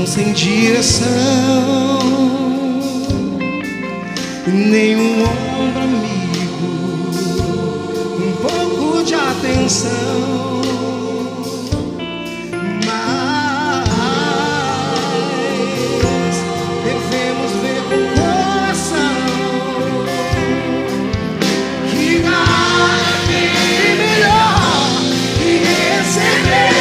sem direção, nenhum ombro amigo, um pouco de atenção. Mas devemos ver com o coração que nada tem melhor que receber.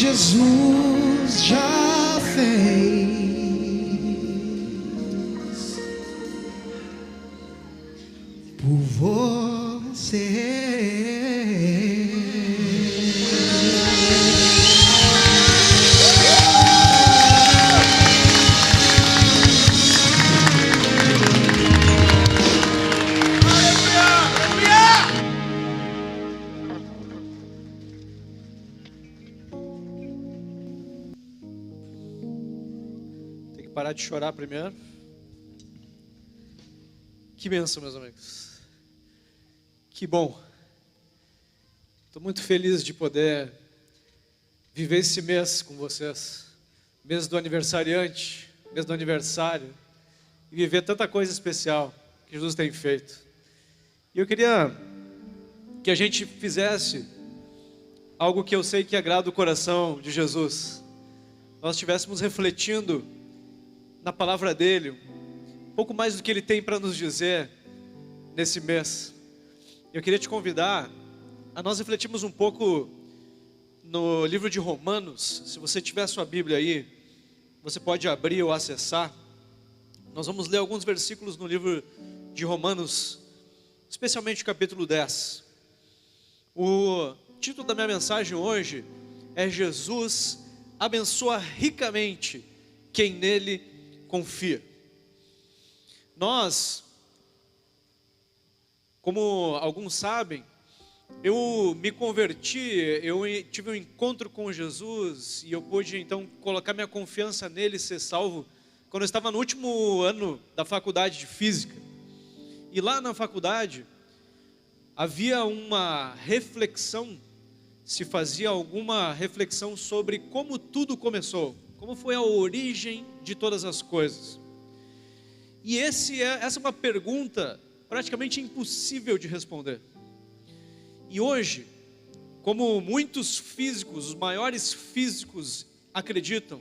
Jesus já fez por você. Parar de chorar primeiro. Que bênção, meus amigos. Que bom. Estou muito feliz de poder viver esse mês com vocês. Mês do aniversariante, mês do aniversário. E viver tanta coisa especial que Jesus tem feito. E eu queria que a gente fizesse algo que eu sei que agrada o coração de Jesus. Nós estivéssemos refletindo na palavra dele, um pouco mais do que ele tem para nos dizer nesse mês. Eu queria te convidar a nós refletirmos um pouco no livro de Romanos. Se você tiver a sua Bíblia aí, você pode abrir ou acessar. Nós vamos ler alguns versículos no livro de Romanos, especialmente o capítulo 10. O título da minha mensagem hoje é: Jesus abençoa ricamente quem nele confia. Nós, como alguns sabem, eu me converti, eu tive um encontro com Jesus e eu pude então colocar minha confiança nele e ser salvo quando eu estava no último ano da faculdade de Física. E lá na faculdade havia uma reflexão, se fazia alguma reflexão sobre como tudo começou, como foi a origem de todas as coisas. E essa é uma pergunta praticamente impossível de responder. E hoje, como muitos físicos, os maiores físicos acreditam,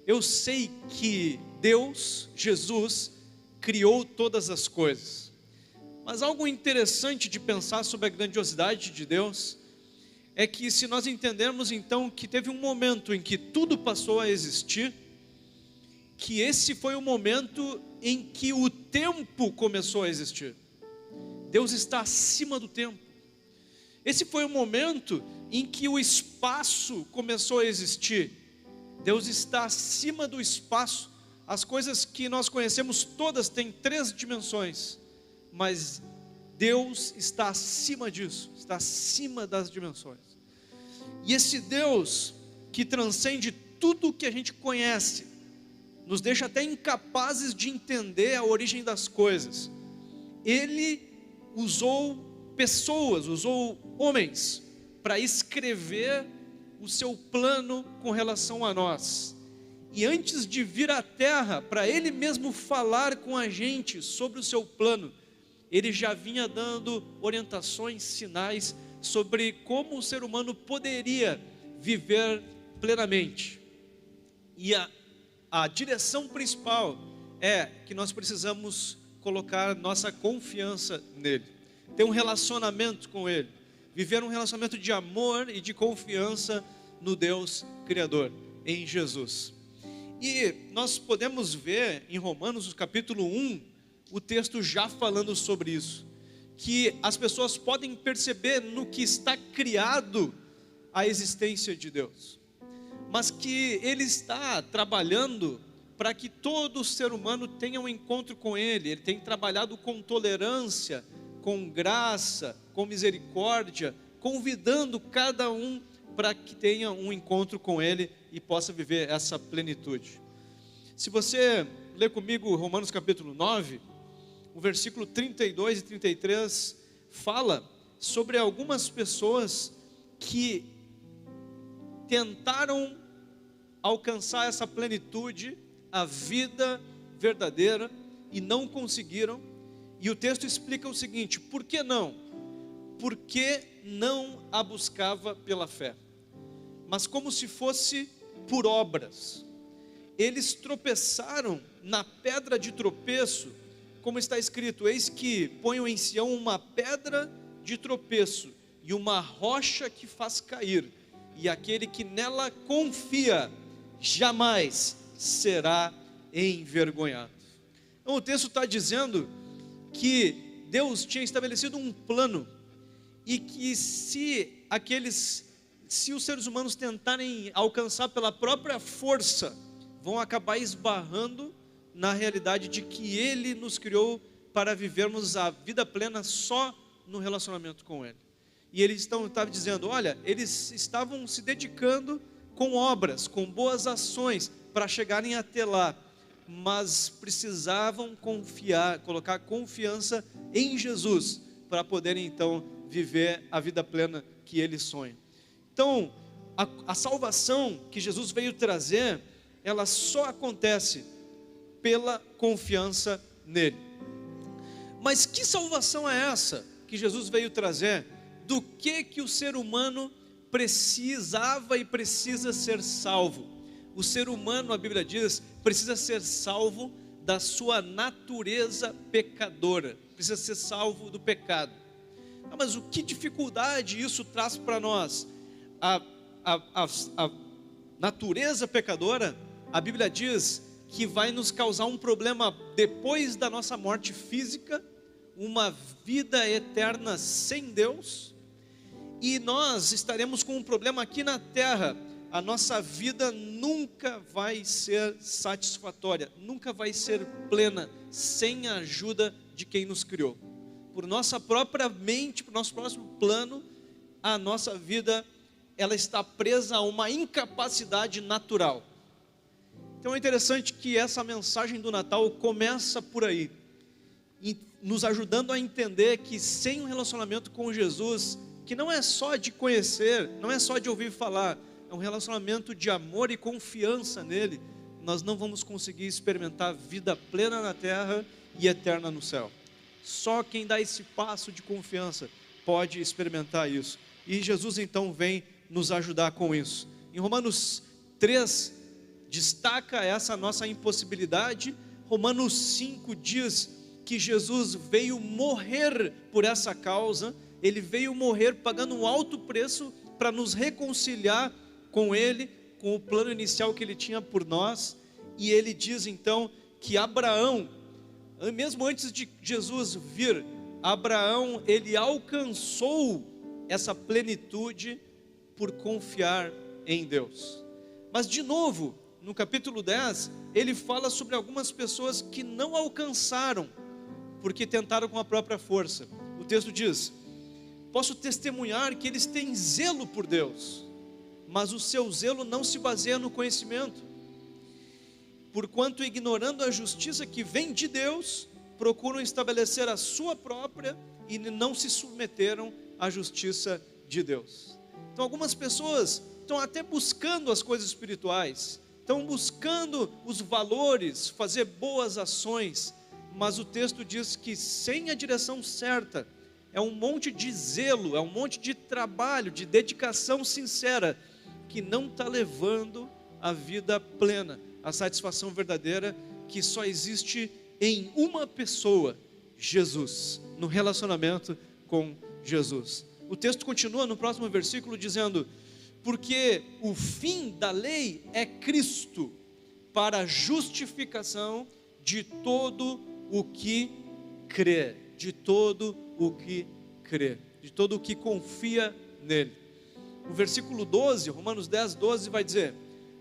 eu sei que Deus, Jesus, criou todas as coisas. Mas algo interessante de pensar sobre a grandiosidade de Deus é que, se nós entendermos então que teve um momento em que tudo passou a existir, que esse foi o momento em que o tempo começou a existir. Deus está acima do tempo. Esse foi o momento em que o espaço começou a existir. Deus está acima do espaço. As coisas que nós conhecemos todas têm 3 dimensões, mas Deus está acima disso, está acima das dimensões. E esse Deus que transcende tudo o que a gente conhece, nos deixa até incapazes de entender a origem das coisas. Ele usou pessoas, usou homens para escrever o seu plano com relação a nós. E antes de vir à terra, para Ele mesmo falar com a gente sobre o seu plano, Ele já vinha dando orientações, sinais sobre como o ser humano poderia viver plenamente. E a direção principal é que nós precisamos colocar nossa confiança nele, ter um relacionamento com ele, viver um relacionamento de amor e de confiança no Deus Criador, em Jesus. E nós podemos ver em Romanos, no capítulo 1, o texto já falando sobre isso, que as pessoas podem perceber no que está criado a existência de Deus, mas que Ele está trabalhando para que todo ser humano tenha um encontro com Ele. Ele tem trabalhado com tolerância, com graça, com misericórdia, convidando cada um para que tenha um encontro com Ele e possa viver essa plenitude. Se você ler comigo Romanos capítulo 9, o versículo 32 e 33 fala sobre algumas pessoas que tentaram alcançar essa plenitude, a vida verdadeira, e não conseguiram. E o texto explica o seguinte: por que não? Porque não a buscava pela fé, mas como se fosse por obras. Eles tropeçaram na pedra de tropeço, como está escrito: eis que ponho em Sião uma pedra de tropeço e uma rocha que faz cair, e aquele que nela confia jamais será envergonhado. Então o texto está dizendo que Deus tinha estabelecido um plano, e que se os seres humanos tentarem alcançar pela própria força, vão acabar esbarrando na realidade de que Ele nos criou para vivermos a vida plena só no relacionamento com Ele. E eles estavam dizendo, olha, eles estavam se dedicando com obras, com boas ações, para chegarem até lá, mas precisavam confiar, colocar confiança em Jesus, para poderem então viver a vida plena que Ele sonha. Então, a salvação que Jesus veio trazer, ela só acontece pela confiança nele. Mas que salvação é essa que Jesus veio trazer? Do que o ser humano precisava e precisa ser salvo? O ser humano, a Bíblia diz, precisa ser salvo da sua natureza pecadora, precisa ser salvo do pecado. Mas que dificuldade isso traz para nós? A natureza pecadora, a Bíblia diz que vai nos causar um problema depois da nossa morte física, uma vida eterna sem Deus, e nós estaremos com um problema aqui na terra. A nossa vida nunca vai ser satisfatória, nunca vai ser plena, sem a ajuda de quem nos criou. Por nossa própria mente, por nosso próximo plano, a nossa vida, ela está presa a uma incapacidade natural. Então é interessante que essa mensagem do Natal começa por aí, nos ajudando a entender que sem um relacionamento com Jesus, que não é só de conhecer, não é só de ouvir falar, é um relacionamento de amor e confiança nele, nós não vamos conseguir experimentar vida plena na terra e eterna no céu. Só quem dá esse passo de confiança pode experimentar isso. E Jesus então vem nos ajudar com isso. Em Romanos 3 destaca essa nossa impossibilidade. Romanos 5 diz que Jesus veio morrer por essa causa. Ele veio morrer pagando um alto preço para nos reconciliar com Ele, com o plano inicial que Ele tinha por nós. E Ele diz então que Abraão, mesmo antes de Jesus vir, Abraão, ele alcançou essa plenitude por confiar em Deus. Mas de novo, no capítulo 10, ele fala sobre algumas pessoas que não alcançaram, porque tentaram com a própria força. O texto diz: posso testemunhar que eles têm zelo por Deus, mas o seu zelo não se baseia no conhecimento. Porquanto, ignorando a justiça que vem de Deus, procuram estabelecer a sua própria e não se submeteram à justiça de Deus. Então algumas pessoas estão até buscando as coisas espirituais, estão buscando os valores, fazer boas ações, mas o texto diz que sem a direção certa, é um monte de zelo, é um monte de trabalho, de dedicação sincera, que não está levando a vida plena, a satisfação verdadeira, que só existe em uma pessoa, Jesus, no relacionamento com Jesus. O texto continua no próximo versículo dizendo: porque o fim da lei é Cristo, para a justificação de todo o que crê, de todo o que crê, de todo o que confia nele. O versículo 12, Romanos 10, 12 vai dizer: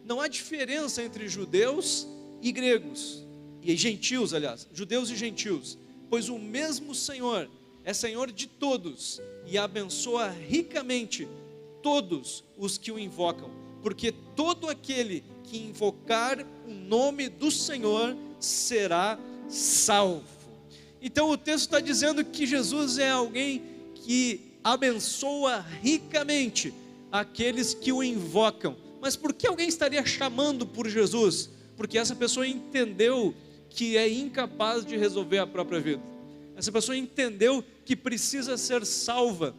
não há diferença entre judeus e gregos, e gentios, aliás, judeus e gentios, pois o mesmo Senhor é Senhor de todos e abençoa ricamente todos os que o invocam, porque todo aquele que invocar o nome do Senhor será salvo. Então o texto está dizendo que Jesus é alguém que abençoa ricamente aqueles que o invocam. Mas por que alguém estaria chamando por Jesus? Porque essa pessoa entendeu que é incapaz de resolver a própria vida. Essa pessoa entendeu que precisa ser salva.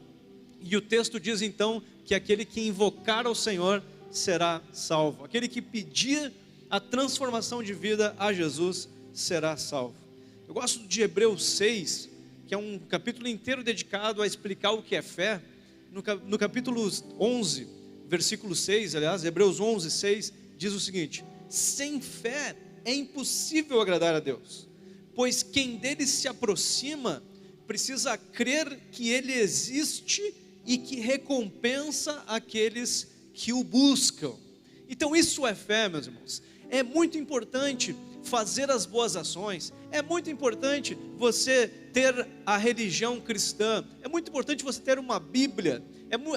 E o texto diz então que aquele que invocar ao Senhor será salvo. Aquele que pedir a transformação de vida a Jesus será salvo. Eu gosto de Hebreus 6, que é um capítulo inteiro dedicado a explicar o que é fé. No capítulo 11, versículo 6, aliás, Hebreus 11, 6, diz o seguinte: sem fé é impossível agradar a Deus, pois quem dele se aproxima precisa crer que ele existe e que recompensa aqueles que o buscam. Então isso é fé, meus irmãos. É muito importante fazer as boas ações, é muito importante você ter a religião cristã, é muito importante você ter uma Bíblia,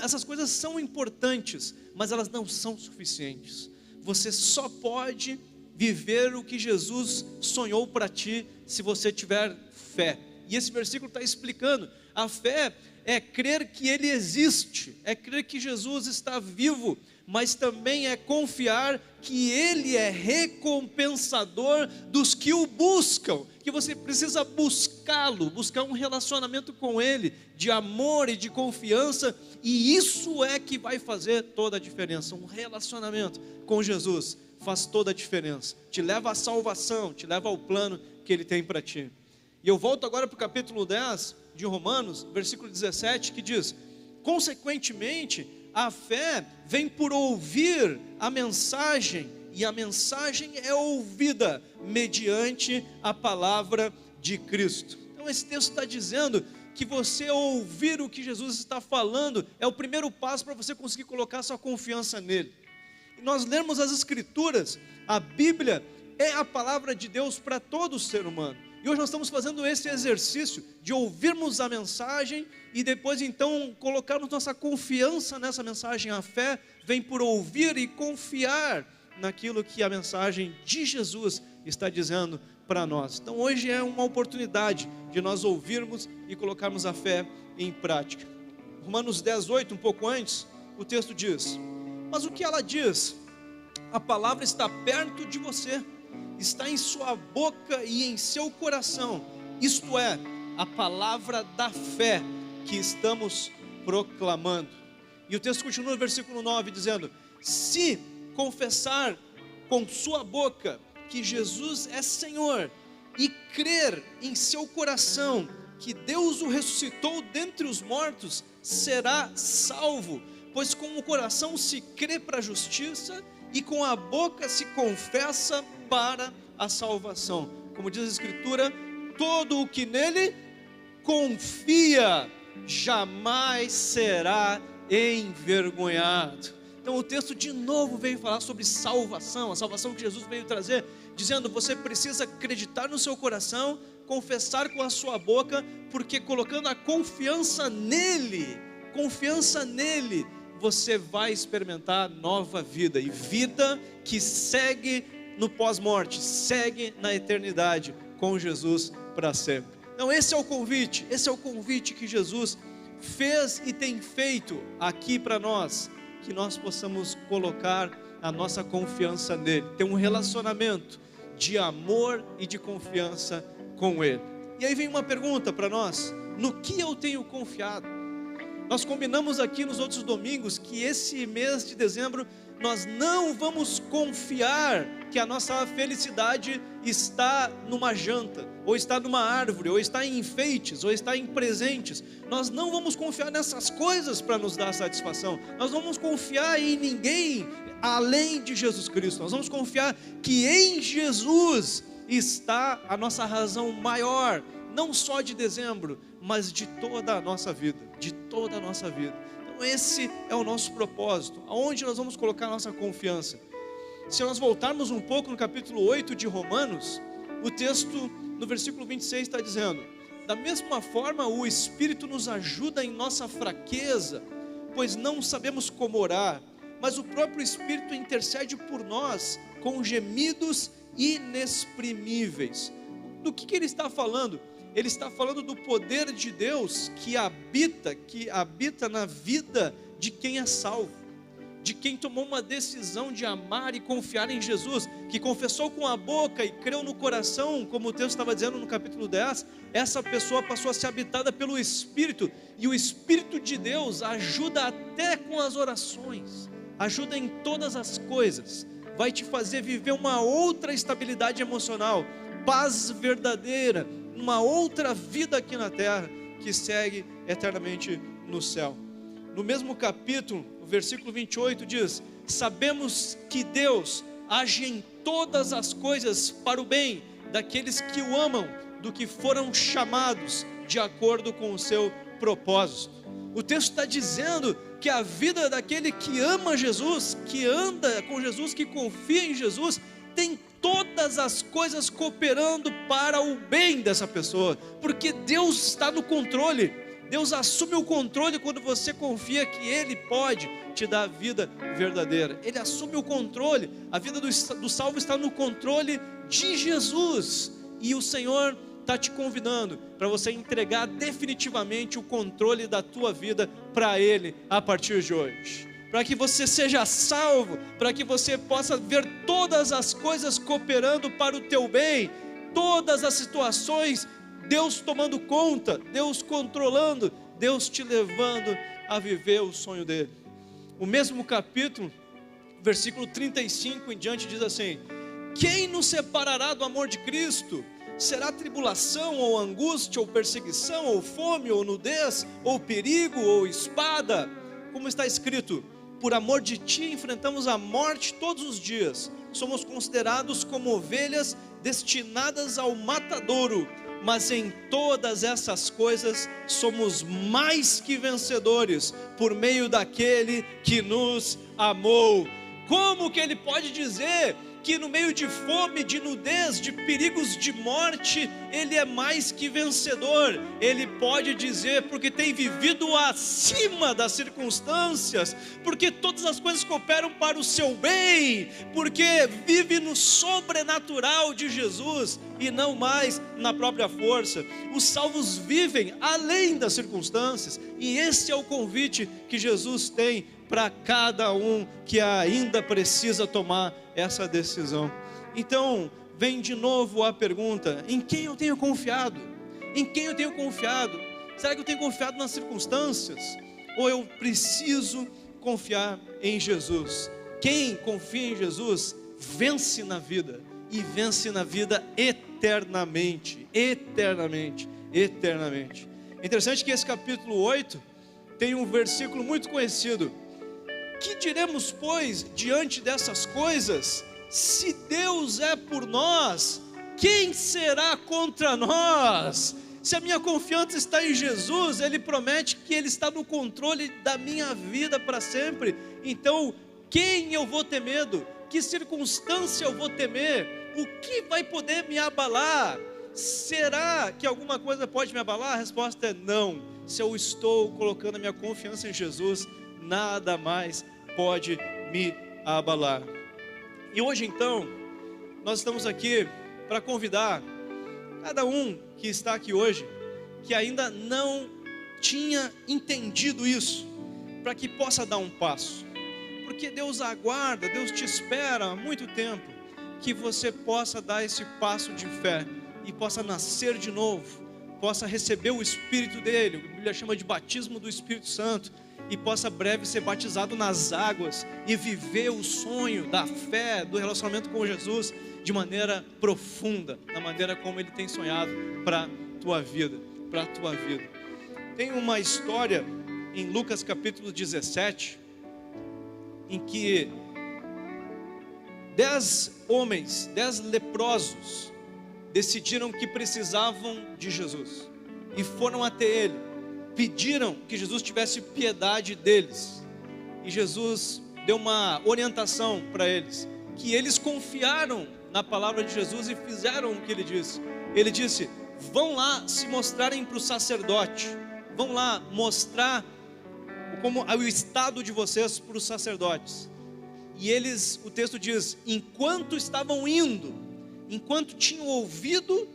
essas coisas são importantes, mas elas não são suficientes. Você só pode viver o que Jesus sonhou para ti se você tiver fé. E esse versículo está explicando: a fé é crer que Ele existe, é crer que Jesus está vivo, mas também é confiar que Ele é recompensador dos que o buscam, que você precisa buscá-lo, buscar um relacionamento com Ele, de amor e de confiança, e isso é que vai fazer toda a diferença. Um relacionamento com Jesus faz toda a diferença, te leva à salvação, te leva ao plano que Ele tem para ti. E eu volto agora para o capítulo 10 de Romanos, versículo 17, que diz: consequentemente, a fé vem por ouvir a mensagem, e a mensagem é ouvida mediante a palavra de Cristo. Então esse texto está dizendo que você ouvir o que Jesus está falando é o primeiro passo para você conseguir colocar sua confiança nele. E nós lemos as Escrituras, a Bíblia é a palavra de Deus para todo ser humano. E hoje nós estamos fazendo esse exercício de ouvirmos a mensagem e depois então colocarmos nossa confiança nessa mensagem. A fé vem por ouvir e confiar naquilo que a mensagem de Jesus está dizendo para nós. Então hoje é uma oportunidade de nós ouvirmos e colocarmos a fé em prática. Romanos 10, 8, um pouco antes, o texto diz: mas o que ela diz? A palavra está perto de você, está em sua boca e em seu coração. Isto é, a palavra da fé que estamos proclamando. E o texto continua no versículo 9 dizendo: se confessar com sua boca que Jesus é Senhor e crer em seu coração que Deus o ressuscitou dentre os mortos, será salvo. Pois com o coração se crê para a justiça e com a boca se confessa para a salvação. Como diz a Escritura, todo o que nele confia jamais será envergonhado. Então o texto de novo veio falar sobre salvação, a salvação que Jesus veio trazer, dizendo: você precisa acreditar no seu coração, confessar com a sua boca, porque colocando a confiança nele, você vai experimentar nova vida, e vida que segue no pós-morte, segue na eternidade com Jesus para sempre. Então esse é o convite que Jesus fez e tem feito aqui para nós, que nós possamos colocar a nossa confiança nele, ter um relacionamento de amor e de confiança com ele. E aí vem uma pergunta para nós: no que eu tenho confiado? Nós combinamos aqui nos outros domingos que esse mês de dezembro nós não vamos confiar que a nossa felicidade está numa janta, ou está numa árvore, ou está em enfeites, ou está em presentes. Nós não vamos confiar nessas coisas para nos dar satisfação. Nós não vamos confiar em ninguém além de Jesus Cristo. Nós vamos confiar que em Jesus está a nossa razão maior, não só de dezembro, mas de toda a nossa vida, Então esse é o nosso propósito, aonde nós vamos colocar a nossa confiança. Se nós voltarmos um pouco no capítulo 8 de Romanos, o texto no versículo 26 está dizendo: da mesma forma o Espírito nos ajuda em nossa fraqueza, pois não sabemos como orar, mas o próprio Espírito intercede por nós com gemidos inexprimíveis. Do que ele está falando? Ele está falando do poder de Deus que habita na vida de quem é salvo, de quem tomou uma decisão de amar e confiar em Jesus, que confessou com a boca e creu no coração, como o texto estava dizendo no capítulo 10, essa pessoa passou a ser habitada pelo Espírito, e o Espírito de Deus ajuda até com as orações, ajuda em todas as coisas, vai te fazer viver uma outra estabilidade emocional, paz verdadeira, uma outra vida aqui na terra, que segue eternamente no céu. No mesmo capítulo, o versículo 28 diz: sabemos que Deus age em todas as coisas para o bem daqueles que o amam, do que foram chamados de acordo com o seu propósito. O texto está dizendo que a vida daquele que ama Jesus, que anda com Jesus, que confia em Jesus, tem todas as coisas cooperando para o bem dessa pessoa, porque Deus está no controle. Deus assume o controle quando você confia que Ele pode te dar a vida verdadeira. Ele assume o controle. A vida do salvo está no controle de Jesus, e o Senhor está te convidando para você entregar definitivamente o controle da tua vida para Ele a partir de hoje, para que você seja salvo, para que você possa ver todas as coisas cooperando para o teu bem, todas as situações, Deus tomando conta, Deus controlando, Deus te levando a viver o sonho dele. O mesmo capítulo, versículo 35 em diante diz assim: quem nos separará do amor de Cristo? Será tribulação, ou angústia, ou perseguição, ou fome, ou nudez, ou perigo, ou espada? Como está escrito: por amor de ti enfrentamos a morte todos os dias, somos considerados como ovelhas destinadas ao matadouro, mas em todas essas coisas somos mais que vencedores, por meio daquele que nos amou. Como que ele pode dizer que no meio de fome, de nudez, de perigos de morte, ele é mais que vencedor? Ele pode dizer porque tem vivido acima das circunstâncias, porque todas as coisas cooperam para o seu bem, porque vive no sobrenatural de Jesus, e não mais na própria força. Os salvos vivem além das circunstâncias, e esse é o convite que Jesus tem para cada um que ainda precisa tomar essa decisão. Então, vem de novo a pergunta: em quem eu tenho confiado? Em quem eu tenho confiado? Será que eu tenho confiado nas circunstâncias? Ou eu preciso confiar em Jesus? Quem confia em Jesus vence na vida, e vence na vida eternamente, eternamente, eternamente. É interessante que esse capítulo 8 tem um versículo muito conhecido: que diremos, pois, diante dessas coisas? Se Deus é por nós, quem será contra nós? Se a minha confiança está em Jesus, Ele promete que Ele está no controle da minha vida para sempre. Então, quem eu vou ter medo? Que circunstância eu vou temer? O que vai poder me abalar? Será que alguma coisa pode me abalar? A resposta é não. Se eu estou colocando a minha confiança em Jesus, nada mais pode me abalar. E hoje então, nós estamos aqui para convidar cada um que está aqui hoje, que ainda não tinha entendido isso, para que possa dar um passo. Porque Deus aguarda, Deus te espera há muito tempo, que você possa dar esse passo de fé e possa nascer de novo, possa receber o Espírito dele, a Bíblia chama de batismo do Espírito Santo, e possa breve ser batizado nas águas e viver o sonho da fé, do relacionamento com Jesus de maneira profunda, da maneira como Ele tem sonhado para a tua vida, para a tua vida. Tem uma história em Lucas capítulo 17, em que 10 homens, 10 leprosos, decidiram que precisavam de Jesus e foram até Ele, pediram que Jesus tivesse piedade deles, e Jesus deu uma orientação para eles, que eles confiaram na palavra de Jesus e fizeram o que Ele disse. Ele disse: vão lá se mostrarem para o sacerdote, vão lá mostrar como o estado de vocês para os sacerdotes. E eles, o texto diz, enquanto estavam indo, enquanto tinham ouvido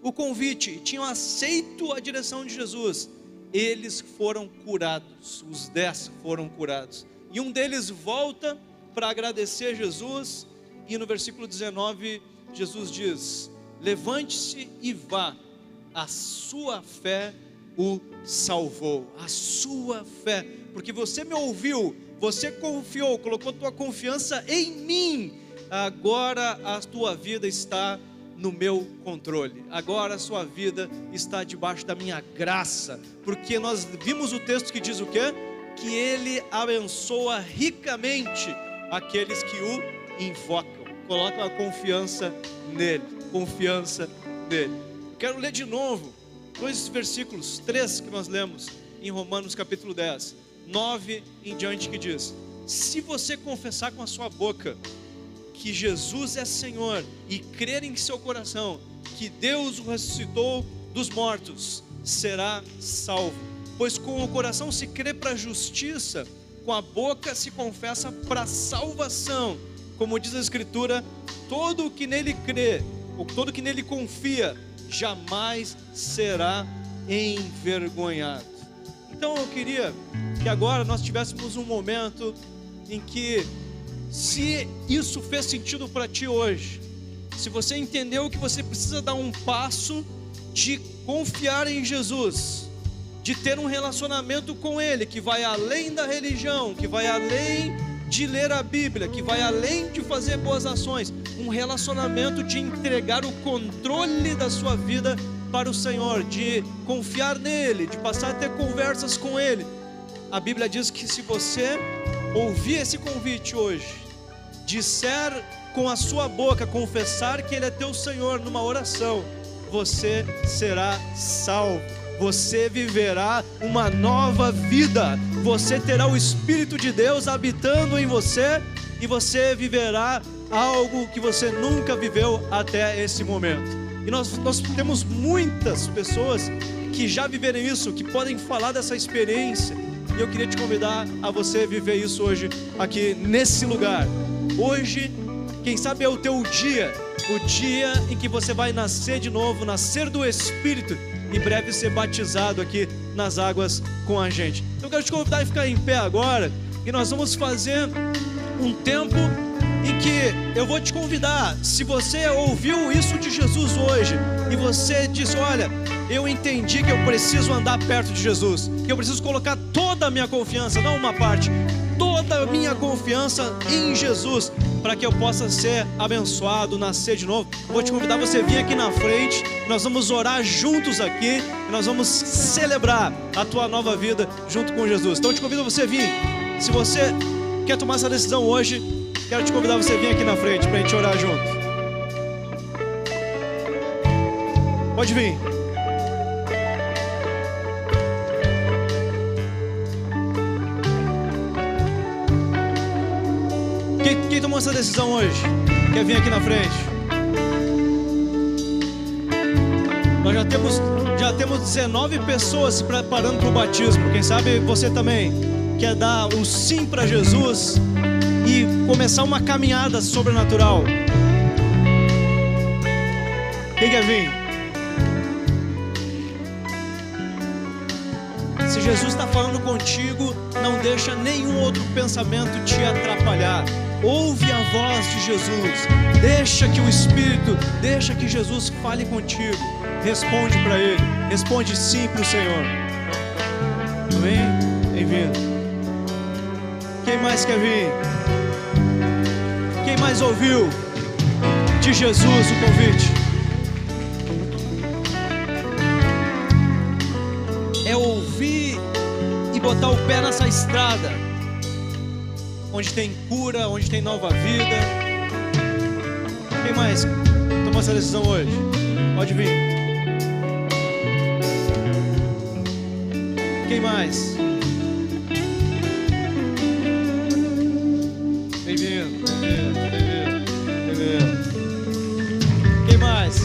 o convite, tinham aceito a direção de Jesus, eles foram curados, os 10 foram curados. E um deles volta para agradecer a Jesus, e no versículo 19, Jesus diz: levante-se e vá, a sua fé o salvou. A sua fé, porque você me ouviu, você confiou, colocou tua confiança em mim, agora a tua vida está no meu controle, agora a sua vida está debaixo da minha graça, porque nós vimos o texto que diz o quê? Que Ele abençoa ricamente aqueles que o invocam, colocam a confiança nele, confiança nele. Quero ler de novo 2 versículos, 3 que nós lemos em Romanos capítulo 10, 9 em diante, que diz: se você confessar com a sua boca que Jesus é Senhor e crer em seu coração que Deus o ressuscitou dos mortos, será salvo. Pois com o coração se crê para a justiça, com a boca se confessa para a salvação. Como diz a Escritura, todo o que nele crê, ou todo o que nele confia, jamais será envergonhado. Então eu queria que agora nós tivéssemos um momento em que, se isso fez sentido para ti hoje, se você entendeu que você precisa dar um passo de confiar em Jesus, de ter um relacionamento com Ele, que vai além da religião, que vai além de ler a Bíblia, que vai além de fazer boas ações, um relacionamento de entregar o controle da sua vida para o Senhor, de confiar nele, de passar a ter conversas com Ele. A Bíblia diz que se você ouvir esse convite hoje, disser com a sua boca, confessar que Ele é teu Senhor numa oração, você será salvo, você viverá uma nova vida, você terá o Espírito de Deus habitando em você, e você viverá algo que você nunca viveu até esse momento. E nós temos muitas pessoas que já viveram isso, que podem falar dessa experiência, e eu queria te convidar a você viver isso hoje aqui nesse lugar. Hoje, quem sabe é o teu dia o dia em que você vai nascer de novo, nascer do Espírito, em breve ser batizado aqui nas águas com a gente. Então eu quero te convidar a ficar em pé agora, e nós vamos fazer um tempo em que eu vou te convidar. Se você ouviu isso de Jesus hoje e você disse: olha, eu entendi que eu preciso andar perto de Jesus, que eu preciso colocar toda a minha confiança, não uma parte, toda a minha confiança em Jesus, para que eu possa ser abençoado, nascer de novo. Vou te convidar a você vir aqui na frente. Nós vamos orar juntos aqui, nós vamos celebrar a tua nova vida junto com Jesus. Então eu te convido a você vir. Se você quer tomar essa decisão hoje, quero te convidar a você vir aqui na frente para a gente orar junto. Pode vir. Quem tomou essa decisão hoje? Quer vir aqui na frente? Nós já temos 19 pessoas se preparando para o batismo. Quem sabe você também quer dar um sim para Jesus e começar uma caminhada sobrenatural. Quem quer vir? Se Jesus está falando contigo, não deixa nenhum outro pensamento te atrapalhar. Ouve a voz de Jesus. Deixa que o Espírito, deixa que Jesus fale contigo. Responde para Ele. Responde sim para o Senhor. Amém? Bem-vindo. Quem mais quer vir? Quem mais ouviu de Jesus o convite? É ouvir e botar o pé nessa estrada, onde tem cura, onde tem nova vida. Quem mais tomou essa decisão hoje? Pode vir. Quem mais? Bem-vindo. Quem mais?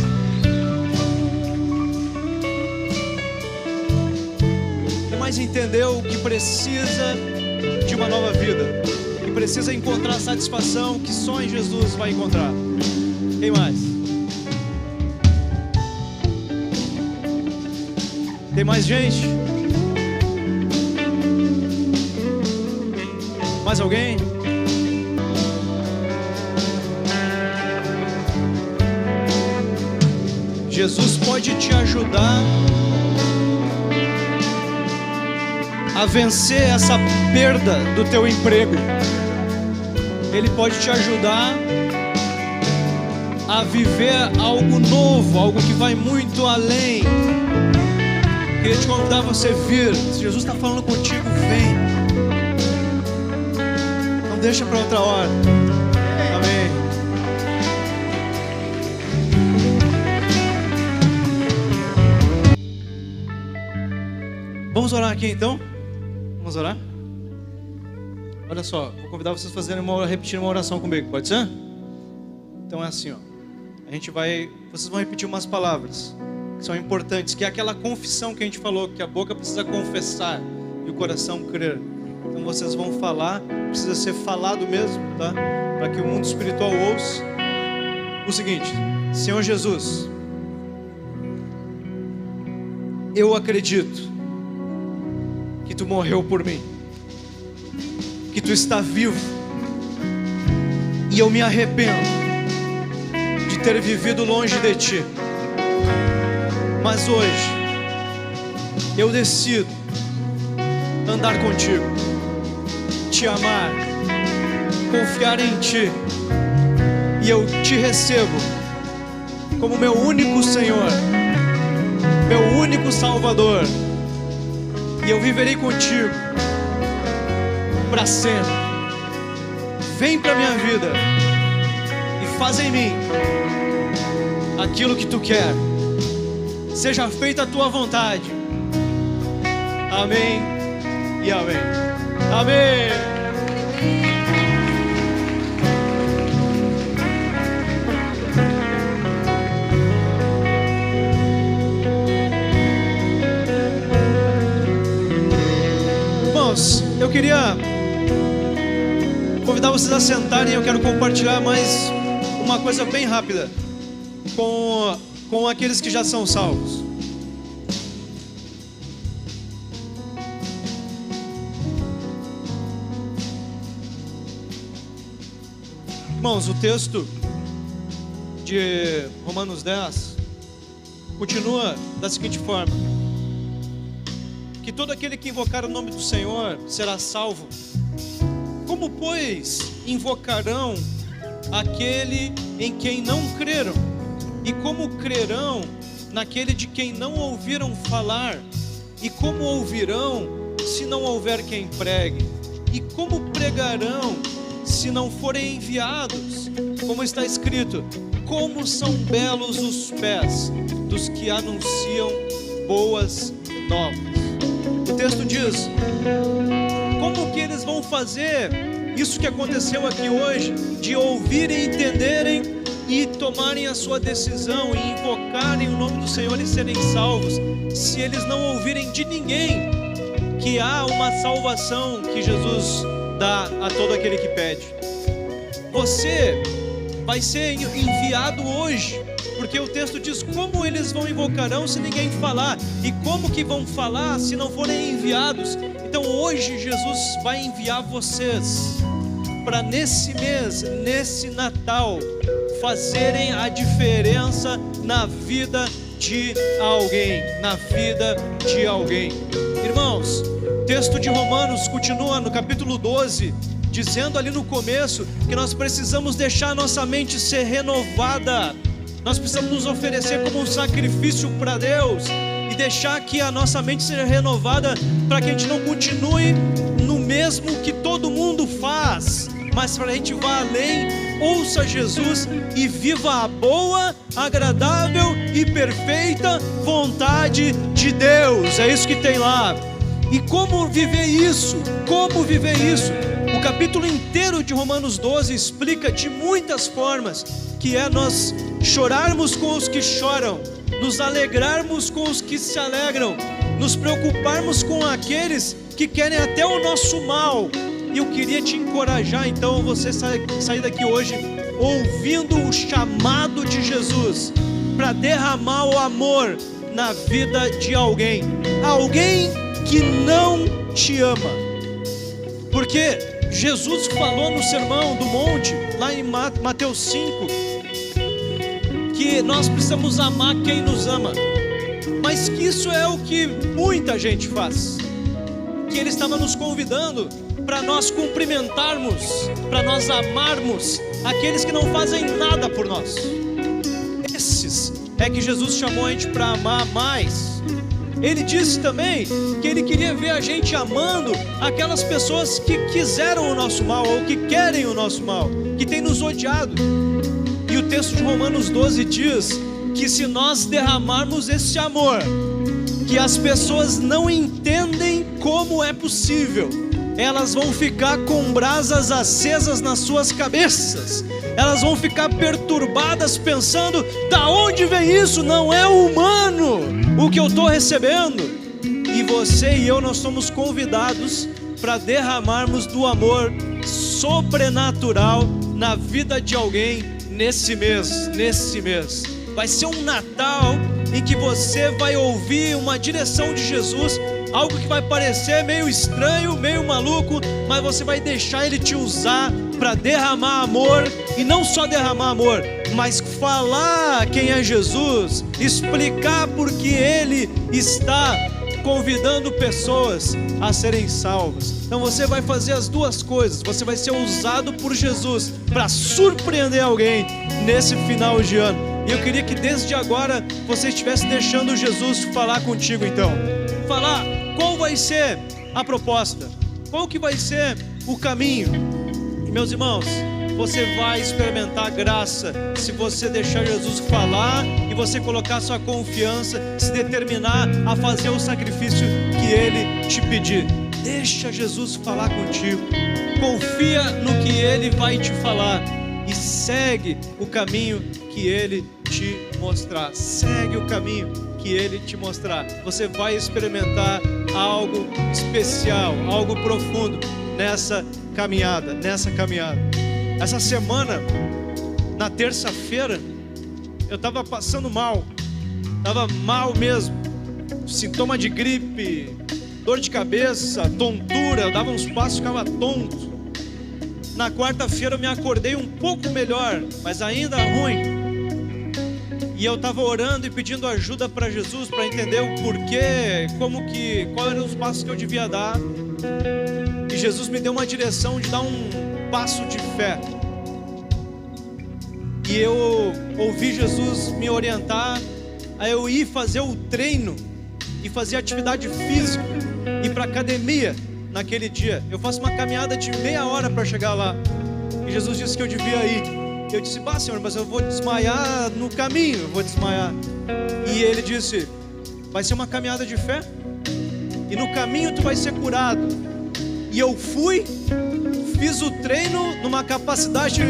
Quem mais entendeu que precisa de uma nova vida? Que precisa encontrar satisfação que só em Jesus vai encontrar? Quem mais? Tem mais gente? Mais alguém? Jesus pode te ajudar a vencer essa perda do teu emprego. Ele pode te ajudar a viver algo novo, algo que vai muito além. Queria te convidar a você vir. Se Jesus está falando contigo, vem. Não deixa para outra hora. Amém. Vamos orar aqui então? Vamos orar? Olha só, vou convidar vocês a repetir uma oração comigo, pode ser? Então é assim, ó. Vocês vão repetir umas palavras que são importantes, que é aquela confissão que a gente falou, que a boca precisa confessar e o coração crer. Então vocês vão falar, precisa ser falado mesmo, tá? Para que o mundo espiritual ouça o seguinte: Senhor Jesus, eu acredito que Tu morreu por mim, que Tu está vivo, e eu me arrependo de ter vivido longe de Ti. Mas hoje eu decido andar contigo, Te amar, confiar em Ti, e eu Te recebo como meu único Senhor, meu único Salvador, e eu viverei contigo para sempre. Vem para minha vida e faz em mim aquilo que Tu quer. Seja feita a Tua vontade. Amém e amém. Amém. Irmãos, eu queria convidar vocês a sentarem. Eu quero compartilhar mais uma coisa bem rápida. com aqueles que já são salvos. Irmãos, o texto de Romanos 10 continua da seguinte forma: que todo aquele que invocar o nome do Senhor será salvo. Como, pois, invocarão aquele em quem não creram? E como crerão naquele de quem não ouviram falar? E como ouvirão se não houver quem pregue? E como pregarão se não forem enviados? Como está escrito: como são belos os pés dos que anunciam boas novas. O texto diz: como que eles vão fazer isso que aconteceu aqui hoje, de ouvirem, entenderem e tomarem a sua decisão e invocarem o nome do Senhor e serem salvos, se eles não ouvirem de ninguém que há uma salvação que Jesus dá a todo aquele que pede? Você vai ser enviado hoje, porque o texto diz: como eles vão invocarão se ninguém falar? E como que vão falar se não forem enviados? Então hoje Jesus vai enviar vocês para nesse mês, nesse Natal, fazerem a diferença na vida de alguém, na vida de alguém. Irmãos, o texto de Romanos continua no capítulo 12, dizendo ali no começo que nós precisamos deixar nossa mente ser renovada. Nós precisamos nos oferecer como um sacrifício para Deus e deixar que a nossa mente seja renovada, para que a gente não continue no mesmo que todo mundo faz, mas para a gente vá além, ouça Jesus e viva a boa, agradável e perfeita vontade de Deus. É isso que tem lá. E como viver isso? Como viver isso? O capítulo inteiro de Romanos 12 explica de muitas formas, que é nós chorarmos com os que choram, nos alegrarmos com os que se alegram, nos preocuparmos com aqueles que querem até o nosso mal. E eu queria te encorajar então, você sair daqui hoje ouvindo o chamado de Jesus para derramar o amor na vida de alguém, alguém que não te ama. Porque Jesus falou no Sermão do Monte, lá em Mateus 5, que nós precisamos amar quem nos ama, mas que isso é o que muita gente faz. Que Ele estava nos convidando para nós cumprimentarmos, para nós amarmos aqueles que não fazem nada por nós. Esses é que Jesus chamou a gente para amar mais. Ele disse também que Ele queria ver a gente amando aquelas pessoas que quiseram o nosso mal, ou que querem o nosso mal, que têm nos odiado. E o texto de Romanos 12 diz que se nós derramarmos esse amor, que as pessoas não entendem como é possível, elas vão ficar com brasas acesas nas suas cabeças, elas vão ficar perturbadas pensando: da onde vem isso? Não é humano o que eu estou recebendo. E você e eu, nós somos convidados para derramarmos do amor sobrenatural na vida de alguém nesse mês. Vai ser um Natal em que você vai ouvir uma direção de Jesus, algo que vai parecer meio estranho, meio maluco, mas você vai deixar Ele te usar para derramar amor. E não só derramar amor, mas falar quem é Jesus, explicar porque Ele está convidando pessoas a serem salvas. Então você vai fazer as duas coisas. Você vai ser usado por Jesus para surpreender alguém nesse final de ano. E eu queria que desde agora você estivesse deixando Jesus falar contigo. Então, falar qual vai ser a proposta, qual que vai ser o caminho. E meus irmãos, você vai experimentar graça se você deixar Jesus falar e você colocar sua confiança, se determinar a fazer o sacrifício que Ele te pedir. Deixa Jesus falar contigo, confia no que Ele vai te falar e segue o caminho que Ele te mostrar. Segue o caminho que Ele te mostrar. Você vai experimentar algo especial, algo profundo nessa caminhada. Essa semana, na terça-feira, eu estava passando mal. Estava mal mesmo. Sintoma de gripe, dor de cabeça, tontura. Eu dava uns passos e ficava tonto. Na quarta-feira eu me acordei um pouco melhor, mas ainda ruim. E eu estava orando e pedindo ajuda para Jesus, para entender o porquê, qual eram os passos que eu devia dar. E Jesus me deu uma direção de dar um passo de fé. E eu ouvi Jesus me orientar a eu ir fazer o treino e fazer atividade física, ir para academia naquele dia. Eu faço uma caminhada de meia hora para chegar lá. E Jesus disse que eu devia ir. Eu disse, Senhor, mas eu vou desmaiar no caminho, eu vou desmaiar. E ele disse, vai ser uma caminhada de fé, e no caminho tu vai ser curado. E eu fui, fiz o treino numa capacidade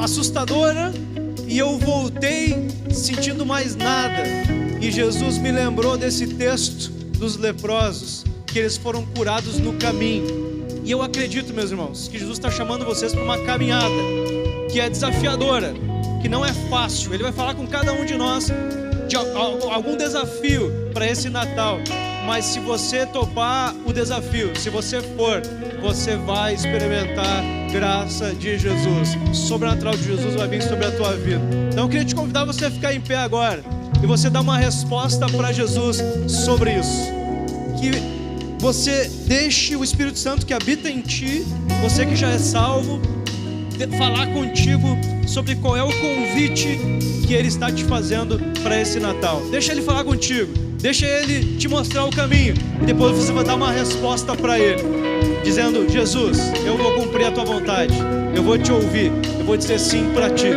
assustadora, e eu voltei sentindo mais nada. E Jesus me lembrou desse texto dos leprosos, que eles foram curados no caminho. E eu acredito, meus irmãos, que Jesus está chamando vocês para uma caminhada que é desafiadora, que não é fácil. Ele vai falar com cada um de nós de algum desafio para esse Natal. Mas se você topar o desafio, se você for, você vai experimentar graça de Jesus. O sobrenatural de Jesus vai vir sobre a tua vida. Então eu queria te convidar você a ficar em pé agora e você dar uma resposta para Jesus sobre isso. Que você deixe o Espírito Santo que habita em ti, você que já é salvo, falar contigo sobre qual é o convite que Ele está te fazendo para esse Natal. Deixa Ele falar contigo, deixa Ele te mostrar o caminho, e depois você vai dar uma resposta para Ele, dizendo, Jesus, eu vou cumprir a tua vontade, eu vou te ouvir, eu vou dizer sim para ti.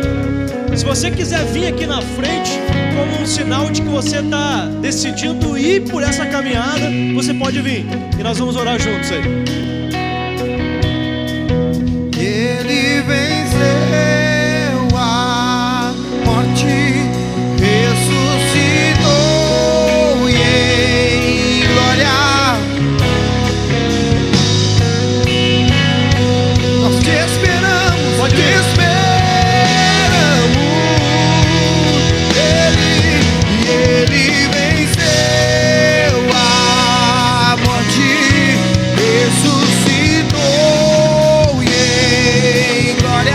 Se você quiser vir aqui na frente como um sinal de que você está decidindo ir por essa caminhada, você pode vir e nós vamos orar juntos aí. Ele venceu a morte, ressuscitou e em glória nós te esperamos, Pode te ir. esperamos. Ele venceu a morte, ressuscitou e em glória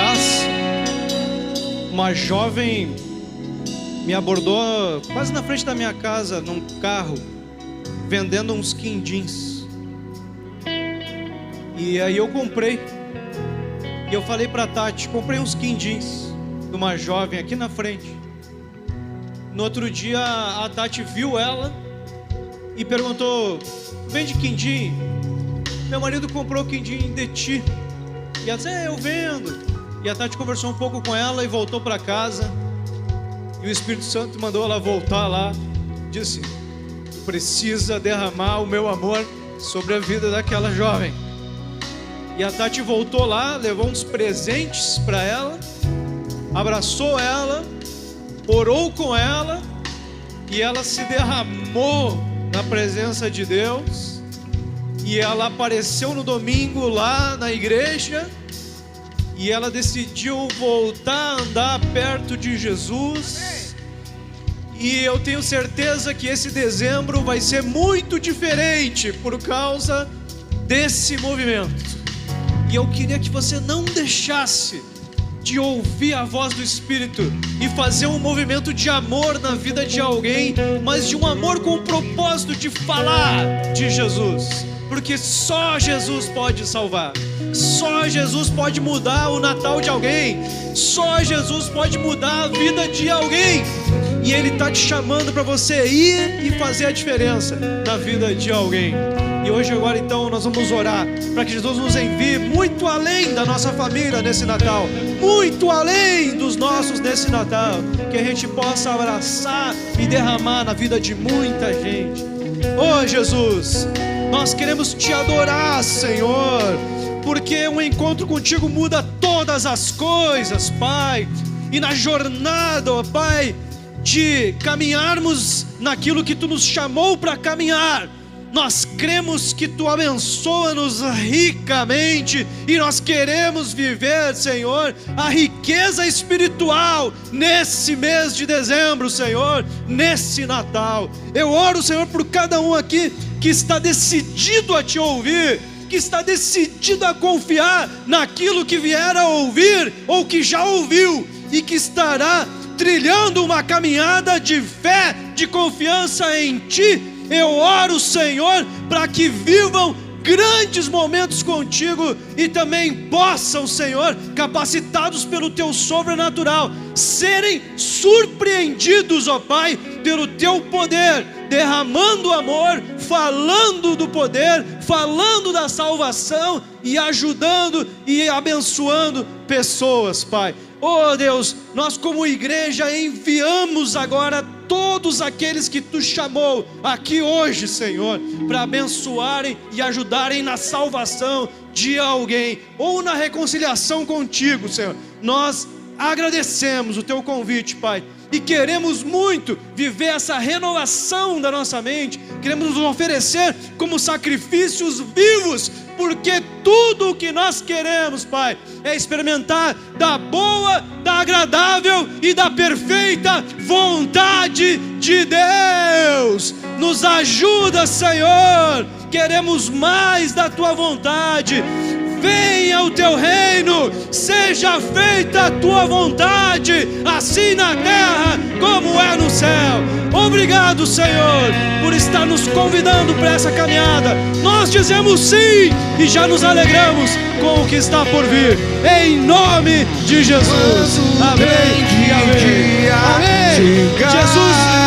atrás, uma jovem me abordou quase na frente da minha casa, num carro, vendendo uns quindins. E aí eu comprei. E eu falei pra Tati, comprei uns quindins de uma jovem aqui na frente. No outro dia a Tati viu ela e perguntou: vende quindim? Meu marido comprou quindim de ti. E ela disse: eu vendo. E a Tati conversou um pouco com ela e voltou para casa. E o Espírito Santo mandou ela voltar lá. Disse: precisa derramar o meu amor sobre a vida daquela jovem. E a Tati voltou lá, levou uns presentes para ela, abraçou ela, orou com ela, e ela se derramou na presença de Deus. E ela apareceu no domingo lá na igreja, e ela decidiu voltar a andar perto de Jesus. E eu tenho certeza que esse dezembro vai ser muito diferente por causa desse movimento. E eu queria que você não deixasse de ouvir a voz do Espírito e fazer um movimento de amor na vida de alguém, mas de um amor com o propósito de falar de Jesus, porque só Jesus pode salvar, só Jesus pode mudar o Natal de alguém, só Jesus pode mudar a vida de alguém. E Ele está te chamando para você ir e fazer a diferença na vida de alguém. E hoje agora então nós vamos orar para que Jesus nos envie muito além da nossa família nesse Natal, muito além dos nossos nesse Natal, que a gente possa abraçar e derramar na vida de muita gente. Oh Jesus, nós queremos te adorar, Senhor, porque um encontro contigo muda todas as coisas, Pai. E na jornada, ó Pai, de caminharmos naquilo que Tu nos chamou para caminhar, nós cremos que Tu abençoa-nos ricamente, e nós queremos viver, Senhor, a riqueza espiritual nesse mês de dezembro, Senhor, nesse Natal. Eu oro, Senhor, por cada um aqui que está decidido a Te ouvir, que está decidido a confiar naquilo que vier a ouvir ou que já ouviu, e que estará trilhando uma caminhada de fé, de confiança em Ti. Eu oro, Senhor, para que vivam grandes momentos contigo e também possam, Senhor, capacitados pelo Teu sobrenatural, serem surpreendidos, ó Pai, pelo Teu poder, derramando amor, falando do poder, falando da salvação e ajudando e abençoando pessoas, Pai. Oh Deus, nós como igreja enviamos agora todos aqueles que Tu chamou aqui hoje, Senhor, para abençoarem e ajudarem na salvação de alguém ou na reconciliação contigo, Senhor. Nós agradecemos o Teu convite, Pai, e queremos muito viver essa renovação da nossa mente. Queremos nos oferecer como sacrifícios vivos, porque tudo o que nós queremos, Pai, é experimentar da boa, da agradável e da perfeita vontade de Deus. Nos ajuda, Senhor, queremos mais da Tua vontade. Venha o Teu reino, seja feita a Tua vontade, assim na terra como é no céu. Obrigado, Senhor, por estar nos convidando para essa caminhada. Nós dizemos sim e já nos alegramos com o que está por vir, em nome de Jesus. Amém e amém. Amém. Jesus